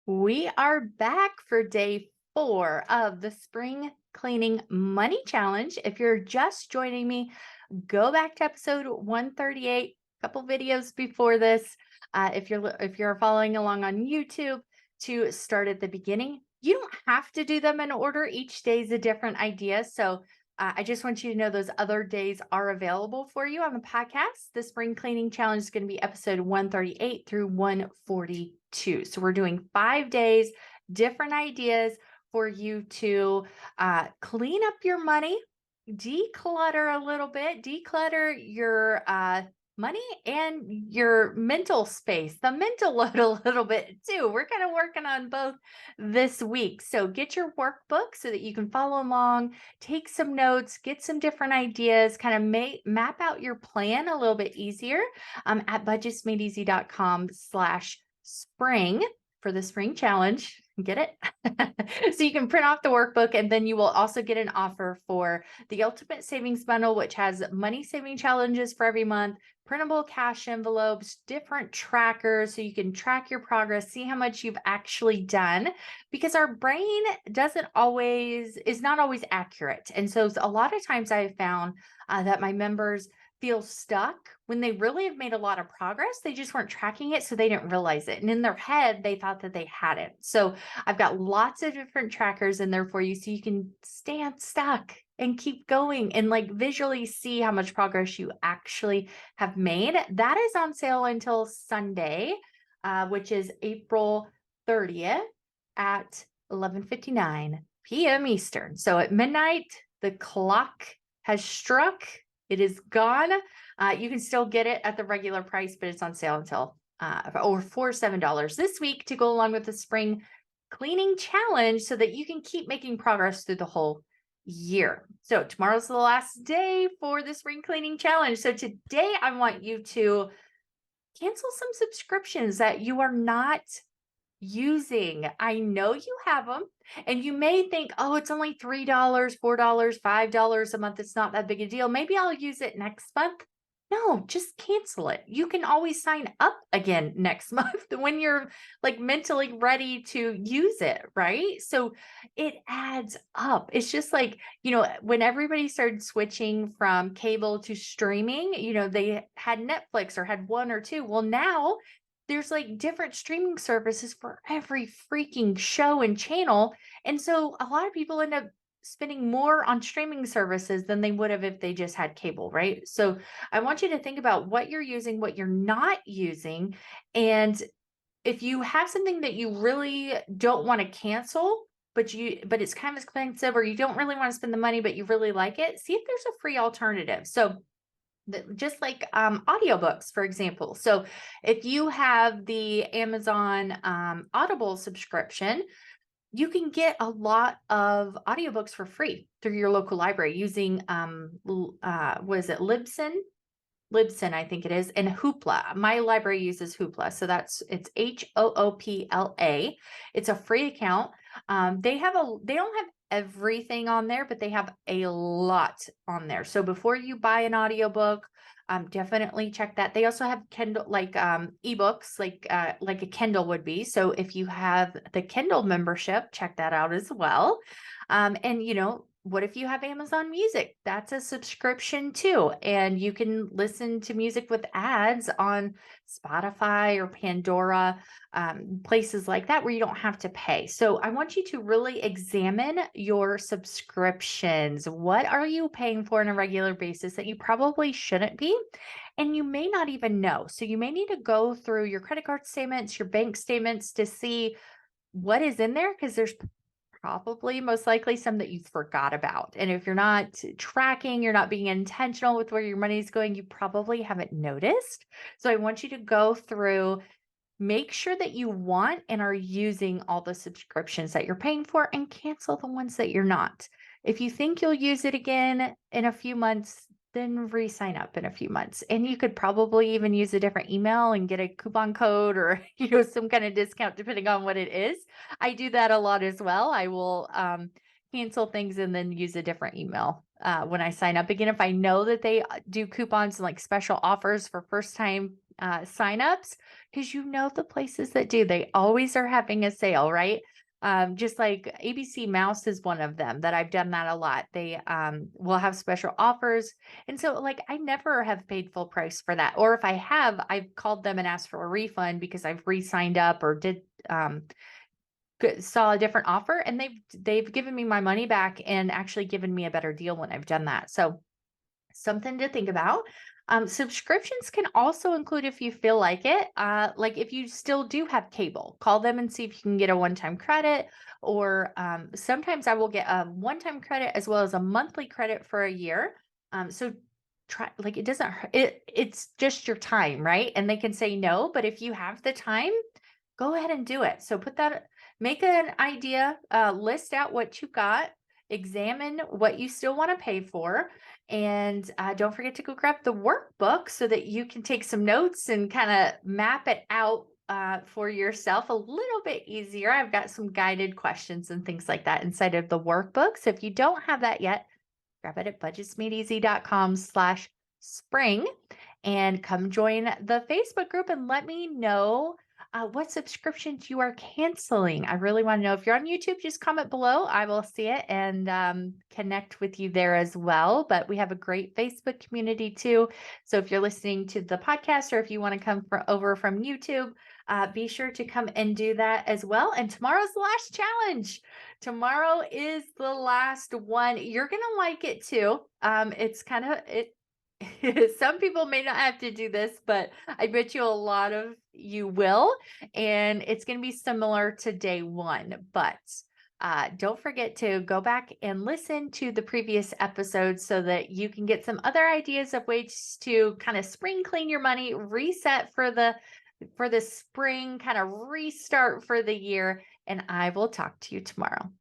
We are back for day 4 of the Spring Cleaning Money Challenge. If you're just joining me, go back to episode 138, a couple videos before this. If you're following along on YouTube, to start at the beginning. You don't have to do them in order. Each day is a different idea. So I just want you to know those other days are available for you on the podcast. The Spring Cleaning Challenge is going to be episode 138 through 142. So we're doing 5 days, different ideas for you to clean up your money, declutter a little bit, declutter your money and your mental space, the mental load a little bit too. We're kind of working on both this week. So get your workbook so that you can follow along, take some notes, get some different ideas, kind of map out your plan a little bit easier at budgetsmadeeasy.com/spring for the spring challenge. Get it? So you can print off the workbook, and then you will also get an offer for the Ultimate Savings Bundle, which has money saving challenges for every month, printable cash envelopes, different trackers so you can track your progress, see how much you've actually done, because our brain is not always accurate. And so a lot of times I've found that my members feel stuck when they really have made a lot of progress. They just weren't tracking it, so they didn't realize it. And in their head, they thought that they had it. So I've got lots of different trackers in there for you so you can stay unstuck and keep going and like visually see how much progress you actually have made. That is on sale until Sunday, which is April 30th at 11:59 p.m. Eastern. So at midnight, the clock has struck. It is gone. You can still get it at the regular price, but it's on sale until or for $7 this week to go along with the spring cleaning challenge so that you can keep making progress through the whole year. So tomorrow's the last day for the spring cleaning challenge. So today I want you to cancel some subscriptions that you are not using. I know you have them, and you may think, oh, it's only $3, $4, $5 a month. It's not that big a deal. Maybe I'll use it next month. No, just cancel it. You can always sign up again next month when you're like mentally ready to use it, right? So it adds up. It's just like, when everybody started switching from cable to streaming, they had Netflix or had one or two. Well, now there's like different streaming services for every freaking show and channel. And so a lot of people end up spending more on streaming services than they would have if they just had cable, right? So I want you to think about what you're using, what you're not using. And if you have something that you really don't want to cancel, but it's kind of expensive, or you don't really want to spend the money, but you really like it, see if there's a free alternative. So just like audiobooks, for example. So if you have the Amazon Audible subscription, you can get a lot of audiobooks for free through your local library using was it Libsyn, I think it is, and Hoopla. My library uses Hoopla, so it's Hoopla. It's a free account. They don't have everything on there, but they have a lot on there. So before you buy an audiobook, definitely check that. They also have Kindle, like ebooks, like a Kindle would be. So if you have the Kindle membership, check that out as well. And what if you have Amazon Music? That's a subscription too. And you can listen to music with ads on Spotify or Pandora, places like that where you don't have to pay. So I want you to really examine your subscriptions. What are you paying for on a regular basis that you probably shouldn't be? And you may not even know. So you may need to go through your credit card statements, your bank statements to see what is in there, because there's probably most likely some that you forgot about. And if you're not tracking, you're not being intentional with where your money is going, you probably haven't noticed. So I want you to go through, make sure that you want and are using all the subscriptions that you're paying for, and cancel the ones that you're not. If you think you'll use it again in a few months, then re-sign up in a few months. And you could probably even use a different email and get a coupon code or, some kind of discount depending on what it is. I do that a lot as well. I will cancel things and then use a different email when I sign up again. If I know that they do coupons and like special offers for first time signups, because you know the places that do, they always are having a sale, right? Just like ABC Mouse is one of them that I've done that a lot. They will have special offers. And so like I never have paid full price for that. Or if I have, I've called them and asked for a refund because I've re-signed up or did saw a different offer, and they've given me my money back and actually given me a better deal when I've done that. So something to think about. Subscriptions can also include if you feel like it. Like if you still do have cable, call them and see if you can get a one-time credit. Or sometimes I will get a one-time credit as well as a monthly credit for a year. So try, like, it doesn't hurt. It's just your time, right? And they can say no, but if you have the time, go ahead and do it. So make an idea, list out what you got, examine what you still want to pay for, and don't forget to go grab the workbook so that you can take some notes and kind of map it out for yourself a little bit easier. I've got some guided questions and things like that inside of the workbook. So if you don't have that yet, grab it at budgetsmadeeasy.com/spring and come join the Facebook group and let me know what subscriptions you are canceling. I really want to know. If you're on YouTube, just comment below. I will see it and connect with you there as well. But we have a great Facebook community too. So if you're listening to the podcast or if you want to come over from YouTube, be sure to come and do that as well. And tomorrow's the last challenge. Tomorrow is the last one. You're going to like it too. It's kind of it. Some people may not have to do this, but I bet you a lot of you will. And it's going to be similar to day one. But don't forget to go back and listen to the previous episodes so that you can get some other ideas of ways to kind of spring clean your money, reset for the spring, kind of restart for the year. And I will talk to you tomorrow.